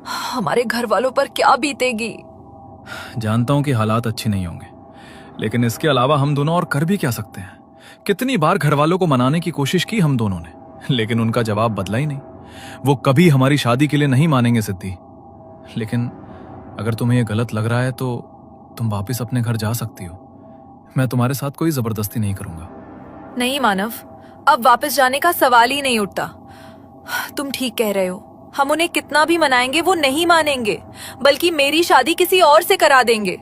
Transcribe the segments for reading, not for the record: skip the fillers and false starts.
हमारे घर वालों पर क्या बीतेगी। जानता हूं कि हालात अच्छे नहीं होंगे, लेकिन इसके अलावा हम दोनों और कर भी क्या सकते हैं। कितनी बार घर वालों को मनाने की कोशिश की हम दोनों ने, लेकिन उनका जवाब बदला ही नहीं। वो कभी हमारी शादी के लिए नहीं मानेंगे सिद्धि। लेकिन अगर तुम्हें यह गलत लग रहा है तो तुम वापस अपने घर जा सकती हो। मैं तुम्हारे साथ कोई जबरदस्ती नहीं करूंगा। नहीं मानव, अब वापस जाने का सवाल ही नहीं उठता। तुम ठीक कह रहे हो। हम उन्हें कितना भी मनाएंगे वो नहीं मानेंगे, बल्कि मेरी शादी किसी और से करा देंगे।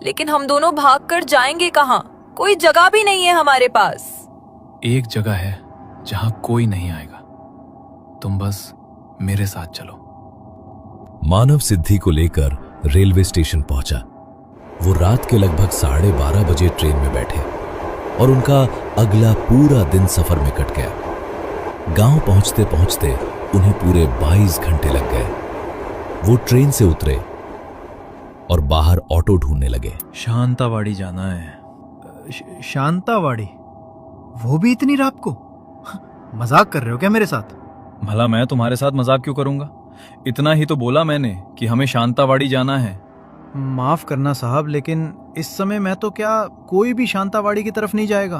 लेकिन हम दोनों भाग कर जाएंगे कहाँ? कोई जगह भी नहीं है हमारे पास। एक जगह है जहां कोई नहीं आएगा। तुम बस मेरे साथ चलो। मानव सिद्धि को लेकर रेलवे स्टेशन पहुंचा। वो रात के लगभग 12:30 बजे ट्रेन में बैठे और उनका अगला पूरा दिन सफर में कट गया। गांव पहुंचते पहुंचते उन्हें पूरे 22 घंटे लग गए। वो ट्रेन से उतरे और बाहर ऑटो ढूंढने लगे। शांतावाड़ी जाना है। शांतावाड़ी? वो भी इतनी रात को? मजाक कर रहे हो क्या मेरे साथ? भला मैं तुम्हारे साथ मजाक क्यों करूंगा? इतना ही तो बोला मैंने कि हमें शांतावाड़ी जाना है। माफ करना साहब, लेकिन इस समय मैं तो क्या कोई भी शांतावाड़ी की तरफ नहीं जाएगा।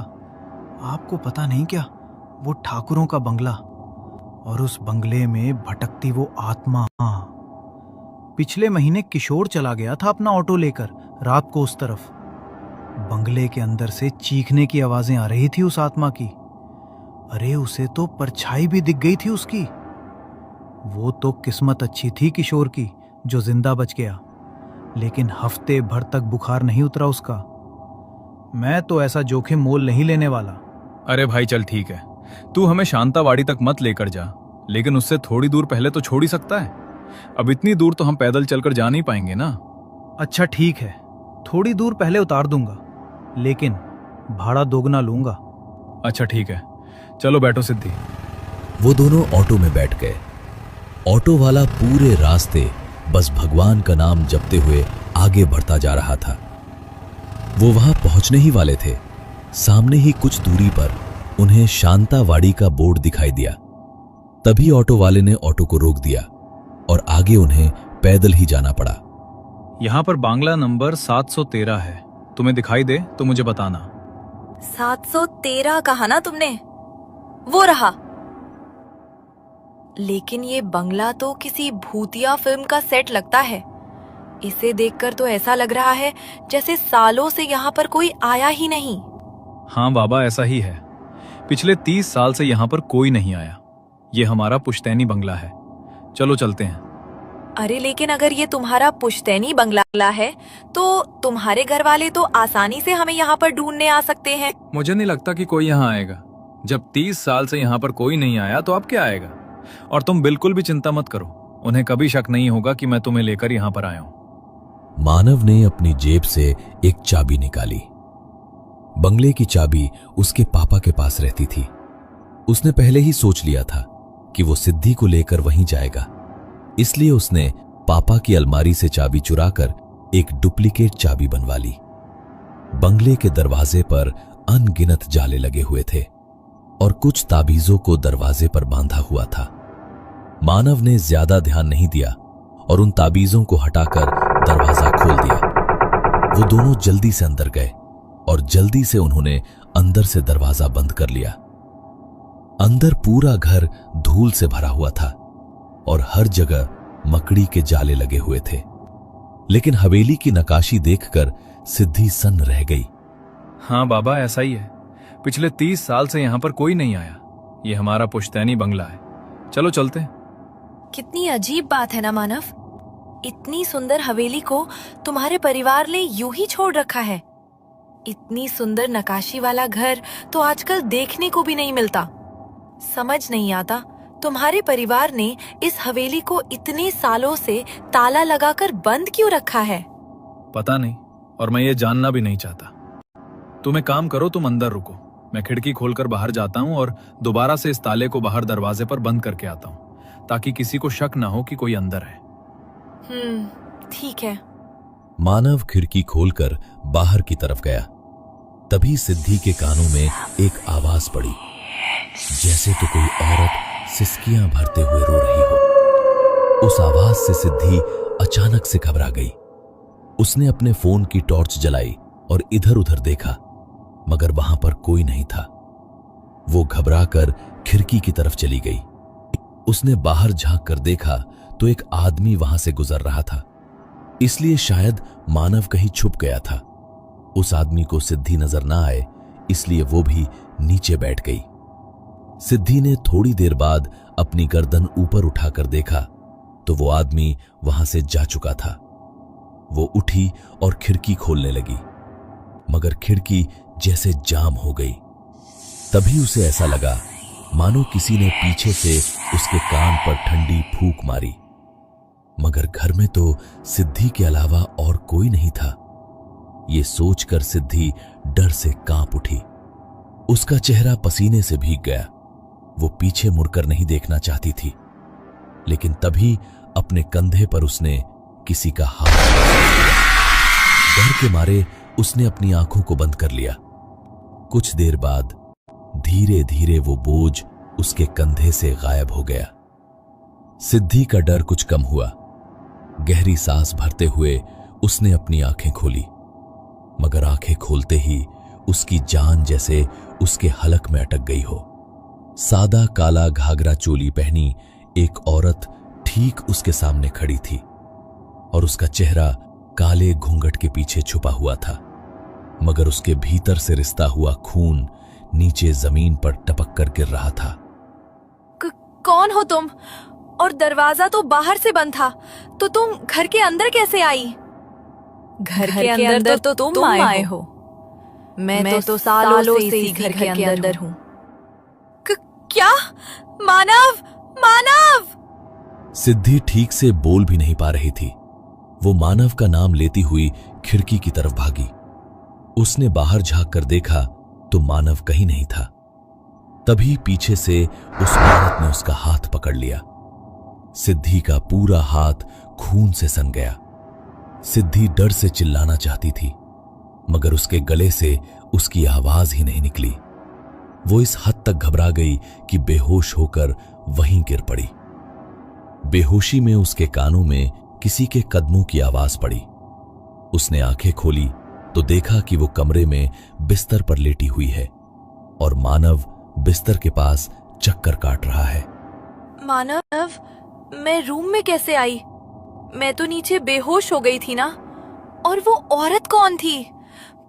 आपको पता नहीं क्या, वो ठाकुरों का बंगला, और उस बंगले में भटकती वो आत्मा। पिछले महीने किशोर चला गया था अपना ऑटो लेकर रात को उस तरफ। बंगले के अंदर से चीखने की आवाजें आ रही थी उस आत्मा की। अरे उसे तो परछाई भी दिख गई थी उसकी। वो तो किस्मत अच्छी थी किशोर की जो जिंदा बच गया, लेकिन हफ्ते भर तक बुखार नहीं उतरा उसका। मैं तो ऐसा जोखिम मोल नहीं लेने वाला। अरे भाई चल ठीक है, तू हमें शांतावाड़ी तक मत लेकर जा, लेकिन उससे थोड़ी दूर पहले तो छोड़ ही सकता है। अब इतनी दूर तो हम पैदल चलकर जा नहीं पाएंगे ना। अच्छा ठीक है, थोड़ी दूर पहले उतार दूंगा, लेकिन भाड़ा दोगुना लूंगा। अच्छा ठीक है, चलो बैठो सिद्धि। वो दोनों ऑटो में बैठ गए। ऑटो वाला पूरे रास्ते बस भगवान का नाम जपते हुए आगे बढ़ता जा रहा था। वो वहां पहुंचने ही वाले थे। सामने ही कुछ दूरी पर उन्हें शांतावाड़ी का बोर्ड दिखाई दिया। तभी ऑटो वाले ने ऑटो को रोक दिया और आगे उन्हें पैदल ही जाना पड़ा। यहाँ पर बांग्ला नंबर 713 है, तुम्हें दिखाई दे तो मुझे बताना। 713 कहा ना तुमने? वो रहा। लेकिन ये बंगला तो किसी भूतिया फिल्म का सेट लगता है। इसे देखकर तो ऐसा लग रहा है जैसे सालों से यहाँ पर कोई आया ही नहीं। हाँ बाबा, ऐसा ही है। पिछले 30 साल से यहाँ पर कोई नहीं आया। ये हमारा पुश्तैनी बंगला है। चलो चलते हैं। अरे लेकिन अगर ये तुम्हारा पुश्तैनी बंगला है तो तुम्हारे घर वाले तो आसानी से हमें यहाँ पर ढूंढने आ सकते हैं। मुझे नहीं लगता कि कोई यहाँ आएगा। जब 30 साल से यहाँ पर कोई नहीं आया तो अब क्या आएगा? और तुम बिल्कुल भी चिंता मत करो, उन्हें कभी शक नहीं होगा कि मैं तुम्हें लेकर यहाँ पर आया हूं। मानव ने अपनी जेब से एक चाबी निकाली। बंगले की चाबी उसके पापा के पास रहती थी। उसने पहले ही सोच लिया था कि वो सिद्धि को लेकर वहीं जाएगा, इसलिए उसने पापा की अलमारी से चाबी चुराकर एक डुप्लीकेट चाबी बनवा ली। बंगले के दरवाजे पर अनगिनत जाले लगे हुए थे और कुछ ताबीजों को दरवाजे पर बांधा हुआ था। मानव ने ज्यादा ध्यान नहीं दिया और उन ताबीजों को हटाकर दरवाजा खोल दिया। वो दोनों जल्दी से अंदर गए और जल्दी से उन्होंने अंदर से दरवाजा बंद कर लिया। अंदर पूरा घर धूल से भरा हुआ था और हर जगह मकड़ी के जाले लगे हुए थे। लेकिन हवेली की नक्काशी देखकर सिद्धि सन्न रह गई। हाँ बाबा, ऐसा ही है। पिछले 30 साल से यहाँ पर कोई नहीं आया। ये हमारा पुश्तैनी बंगला है। चलो चलते हैं। कितनी अजीब बात है ना मानव, इतनी सुंदर हवेली को तुम्हारे परिवार ने यूं ही छोड़ रखा है। इतनी सुंदर नक्काशी वाला घर तो आजकल देखने को भी नहीं मिलता। समझ नहीं आता तुम्हारे परिवार ने इस हवेली को इतने सालों से ताला लगाकर बंद क्यों रखा है। पता नहीं, और मैं ये जानना भी नहीं चाहता। तुम एक काम करो, तुम अंदर रुको, मैं खिड़की खोलकर बाहर जाता हूँ और दोबारा से इस ताले को बाहर दरवाजे पर बंद करके आता हूँ, ताकि किसी को शक ना हो कि कोई अंदर है। ठीक है। मानव खिड़की खोलकर बाहर की तरफ गया। तभी सिद्धि के कानों में एक आवाज पड़ी, जैसे तो कोई औरत सिसकियां भरते हुए रो रही हो। उस आवाज से सिद्धि अचानक से घबरा गई। उसने अपने फोन की टॉर्च जलाई और इधर उधर देखा, मगर वहां पर कोई नहीं था। वो घबराकर खिड़की की तरफ चली गई। उसने बाहर झांक कर देखा तो एक आदमी वहां से गुजर रहा था, इसलिए शायद मानव कहीं छुप गया था। उस आदमी को सिद्धि नजर ना आए, इसलिए वो भी नीचे बैठ गई। सिद्धि ने थोड़ी देर बाद अपनी गर्दन ऊपर उठाकर देखा तो वो आदमी वहां से जा चुका था। वो उठी और खिड़की खोलने लगी, मगर खिड़की जैसे जाम हो गई। तभी उसे ऐसा लगा मानो किसी ने पीछे से उसके कान पर ठंडी फूंक मारी, मगर घर में तो सिद्धि के अलावा और कोई नहीं था। ये सोचकर सिद्धि डर से कांप उठी। उसका चेहरा पसीने से भीग गया। वो पीछे मुड़कर नहीं देखना चाहती थी, लेकिन तभी अपने कंधे पर उसने किसी का हाथ दिया। डर के मारे उसने अपनी आंखों को बंद कर लिया। कुछ देर बाद धीरे धीरे वो बोझ उसके कंधे से गायब हो गया। सिद्धि का डर कुछ कम हुआ। गहरी सांस भरते हुए उसने अपनी आंखें खोली, मगर आंखें खोलते ही उसकी जान जैसे उसके हलक में अटक गई हो। सादा काला घाघरा चोली पहनी एक औरत ठीक उसके सामने खड़ी थी और उसका चेहरा काले घूंघट के पीछे छुपा हुआ था, मगर उसके भीतर से रिसता हुआ खून नीचे जमीन पर टपक कर गिर रहा था। कौन हो तुम? और दरवाजा तो बाहर से बंद था, तो तुम घर के अंदर कैसे आई? घर के अंदर तो तुम आए हो। मैं तो सालों से इसी घर के अंदर हूँ। क्या? मानव! मानव! सिद्धि ठीक से बोल भी नहीं पा रही थी। वो मानव का नाम लेती हुई खिड़की की तरफ भागी। उसने बाहर झांक कर देखा तो मानव कहीं नहीं था। तभी पीछे से उस औरत ने उसका हाथ पकड़ लिया। सिद्धि का पूरा हाथ खून से सन गया। सिद्धि डर से चिल्लाना चाहती थी, मगर उसके गले से उसकी आवाज ही नहीं निकली। वो इस हद तक घबरा गई कि बेहोश होकर वहीं गिर पड़ी। बेहोशी में उसके कानों में किसी के कदमों की आवाज पड़ी। उसने आंखें खोली तो देखा कि वो कमरे में बिस्तर पर लेटी हुई है और मानव बिस्तर के पास चक्कर काट रहा है। मानव, मैं रूम में कैसे आई? मैं तो नीचे बेहोश हो गई थी ना। और वो औरत कौन थी?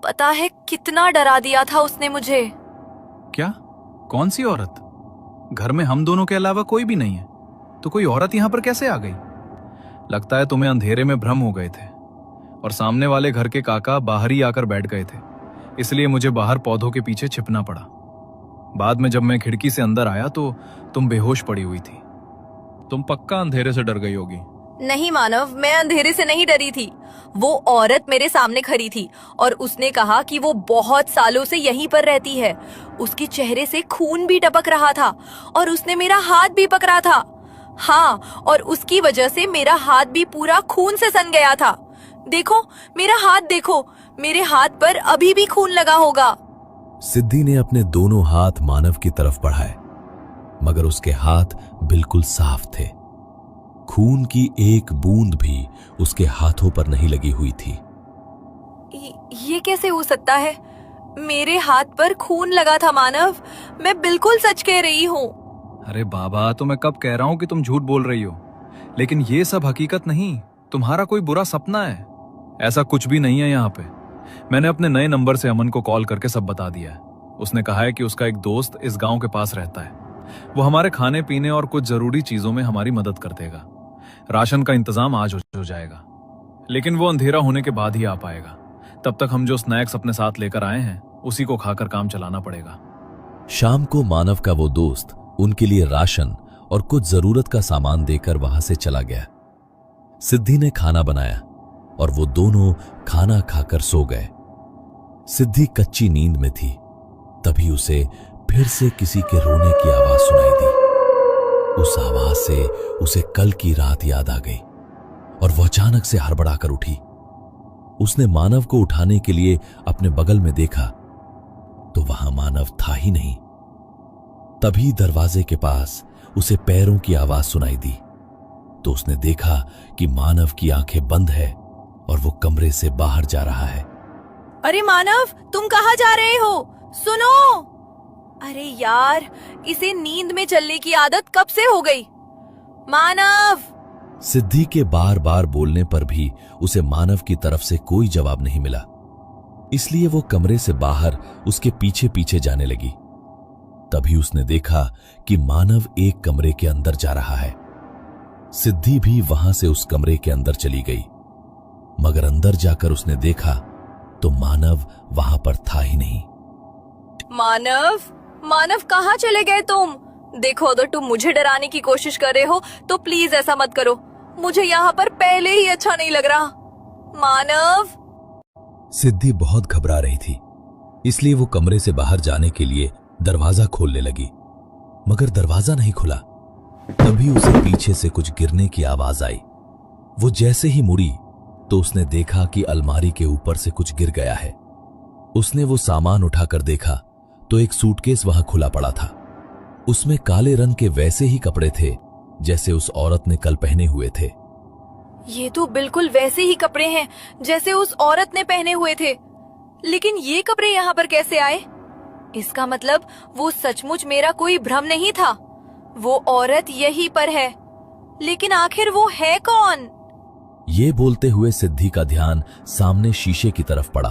पता है कितना डरा दिया था उसने मुझे। क्या? कौन सी औरत? घर में हम दोनों के अलावा कोई भी नहीं है, तो कोई औरत यहां पर कैसे आ गई? लगता है तुम्हें अंधेरे में भ्रम हो गए थे और सामने वाले घर के काका बाहर ही आकर बैठ गए थे, इसलिए मुझे बाहर पौधों के पीछे छिपना पड़ा। बाद में जब मैं खिड़की से अंदर आया तो तुम बेहोश पड़ी हुई थी। तुम पक्का अंधेरे से डर गई होगी। नहीं मानव, मैं अंधेरे से नहीं डरी थी। वो औरत मेरे सामने खड़ी थी और उसने कहा कि वो बहुत सालों से यहीं पर रहती है। उसके चेहरे से खून भी टपक रहा था और उसने मेरा हाथ भी पकड़ा था। हाँ, और उसकी वजह से मेरा हाथ भी पूरा खून से सन गया था। देखो, मेरा हाथ देखो, मेरे हाथ पर अभी भी खून लगा होगा। सिद्धि ने अपने दोनों हाथ मानव की तरफ बढ़ाए, मगर उसके हाथ बिल्कुल साफ थे। खून की एक बूंद भी उसके हाथों पर नहीं लगी हुई थी। ये कैसे हो सकता है? मेरे हाथ पर खून लगा था मानव, मैं बिल्कुल सच कह रही हूँ। अरे बाबा, तो मैं कब कह रहा हूं कि तुम झूठ बोल रही हो। लेकिन ये सब हकीकत नहीं, तुम्हारा कोई बुरा सपना है। ऐसा कुछ भी नहीं है यहाँ पे। मैंने अपने नए नंबर से अमन को कॉल करके सब बता दिया है। उसने कहा है कि उसका एक दोस्त इस गांव के पास रहता है। वो हमारे खाने पीने और कुछ जरूरी चीजों में हमारी मदद कर देगा। राशन का इंतजाम आज हो जाएगा, लेकिन वो अंधेरा होने के बाद ही आ पाएगा। तब तक हम जो स्नैक्स अपने साथ लेकर आए हैं उसी को खाकर काम चलाना पड़ेगा। शाम को मानव का वो दोस्त उनके लिए राशन और कुछ जरूरत का सामान देकर वहां से चला गया। सिद्धि ने खाना बनाया और वो दोनों खाना खाकर सो गए। सिद्धि कच्ची नींद में थी, तभी उसे फिर से किसी के रोने की आवाज सुनाई दी। उस आवाज से उसे कल की रात याद आ गई और वो अचानक से हड़बड़ाकर उठी। उसने मानव को उठाने के लिए अपने बगल में देखा तो वहां मानव था ही नहीं। तभी दरवाजे के पास उसे पैरों की आवाज सुनाई दी। तो उसने देखा कि मानव की आंखें बंद है और वो कमरे से बाहर जा रहा है। अरे मानव, तुम कहाँ जा रहे हो? सुनो! अरे यार, इसे नींद में चलने की आदत कब से हो गई? मानव! सिद्धि के बार बार बोलने पर भी उसे मानव की तरफ से कोई जवाब नहीं मिला, इसलिए वो कमरे से बाहर उसके पीछे पीछे जाने लगी। तभी उसने देखा कि मानव एक कमरे के अंदर जा रहा है। सिद्धि भी वहां से उस कमरे के अंदर चली गई, मगर अंदर जाकर उसने देखा तो मानव वहां पर था ही नहीं। मानव, मानव कहाँ चले गए तुम? देखो, अगर तुम मुझे डराने की कोशिश कर रहे हो तो प्लीज ऐसा मत करो। मुझे यहाँ पर पहले ही अच्छा नहीं लग रहा। मानव! सिद्धि बहुत घबरा रही थी, इसलिए वो कमरे से बाहर जाने के लिए दरवाजा खोलने लगी, मगर दरवाजा नहीं खुला। तभी उसे पीछे से कुछ गिरने की आवाज आई। वो जैसे ही मुड़ी तो उसने देखा कि अलमारी के ऊपर से कुछ गिर गया है। उसने वो सामान उठाकर देखा तो एक सूटकेस वहां खुला पड़ा था। उसमें काले रंग के वैसे ही कपड़े थे जैसे उस औरत ने कल पहने हुए थे। ये तो बिल्कुल वैसे ही कपड़े हैं जैसे उस औरत ने पहने हुए थे, लेकिन ये कपड़े यहाँ पर कैसे आए? इसका मतलब वो सचमुच मेरा कोई भ्रम नहीं था। वो औरत यहीं पर है, लेकिन आखिर वो है कौन? ये बोलते हुए सिद्धि का ध्यान सामने शीशे की तरफ पड़ा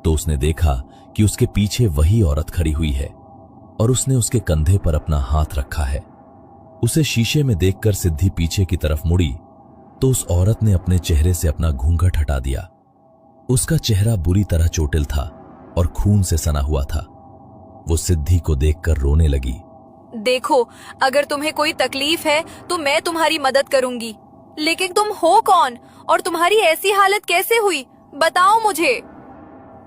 तो उसने देखा कि उसके पीछे वही औरत खड़ी हुई है और उसने उसके कंधे पर अपना हाथ रखा है। उसे शीशे में देखकर सिद्धि पीछे की तरफ मुड़ी तो उस औरत ने अपने चेहरे से अपना घूंघट हटा दिया। उसका चेहरा बुरी तरह चोटिल था और खून से सना हुआ था। वो सिद्धि को देखकर रोने लगी। देखो, अगर तुम्हें कोई तकलीफ है तो मैं तुम्हारी मदद करूंगी, लेकिन तुम हो कौन और तुम्हारी ऐसी हालत कैसे हुई? बताओ मुझे।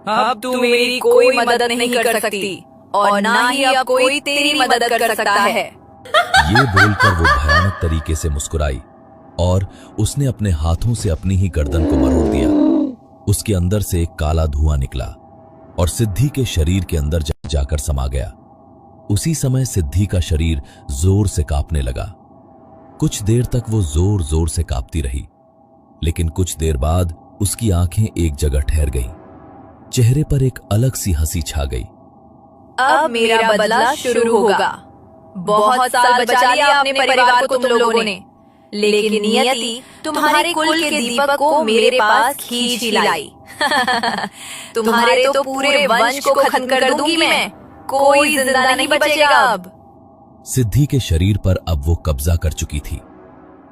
अब तू मेरी कोई मदद नहीं कर सकती और ना ही अब कोई तेरी मदद कर सकता है। ये बोलकर वो भयानक तरीके से मुस्कुराई और उसने अपने हाथों से अपनी ही गर्दन को मरोड़ दिया। उसके अंदर से एक काला धुआं निकला और सिद्धि के शरीर के अंदर जाकर समा गया। उसी समय सिद्धि का शरीर जोर से कांपने लगा। कुछ देर तक वो जोर जोर से कांपती रही, लेकिन कुछ देर बाद उसकी आंखें एक जगह ठहर गईं। चेहरे पर एक अलग सी हंसी छा गई। अब मेरा बदला शुरू होगा। बहुत साल बचा लिया अपने परिवार को तुम लोगों ने, लेकिन नियति तुम्हारे कुल के दीपक को मेरे पास खींच ही लाई। तुम्हारे तो पूरे वंश को खत्म कर दूंगी मैं। कोई जिंदा नहीं बचेगा अब। सिद्धि के शरीर पर अब वो कब्जा कर चुकी थी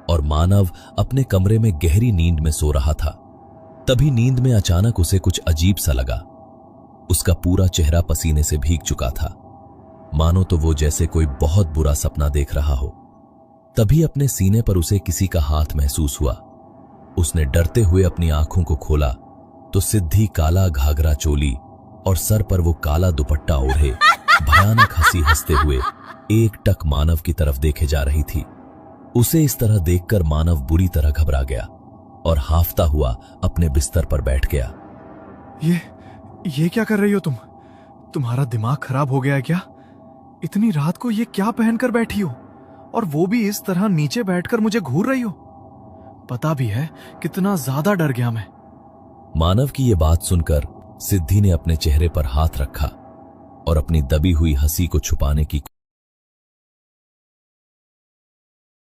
और मानव अपने कमरे में गहरी नींद में सो रहा था। तभी नींद में अचानक उसे कुछ अजीब सा लगा। उसका पूरा चेहरा पसीने से भीग चुका था, मानो तो वो जैसे कोई बहुत बुरा सपना देख रहा हो। तभी अपने सीने पर उसे किसी का हाथ महसूस हुआ। उसने डरते हुए अपनी आंखों को खोला तो सिद्धि काला घाघरा चोली और सर पर वो काला दुपट्टा ओढ़े भयानक हंसी हंसते हुए एक टक मानव की तरफ देखे जा रही थी। उसे इस तरह देखकर मानव बुरी तरह घबरा गया और हांफता हुआ अपने बिस्तर पर बैठ गया। ये क्या कर रही हो तुम? तुम्हारा दिमाग खराब हो गया है क्या? इतनी रात को ये क्या पहनकर बैठी हो, और वो भी इस तरह नीचे बैठकर मुझे घूर रही हो? पता भी है कितना ज्यादा डर गया मैं। मानव की ये बात सुनकर सिद्धि ने अपने चेहरे पर हाथ रखा और अपनी दबी हुई हंसी को छुपाने की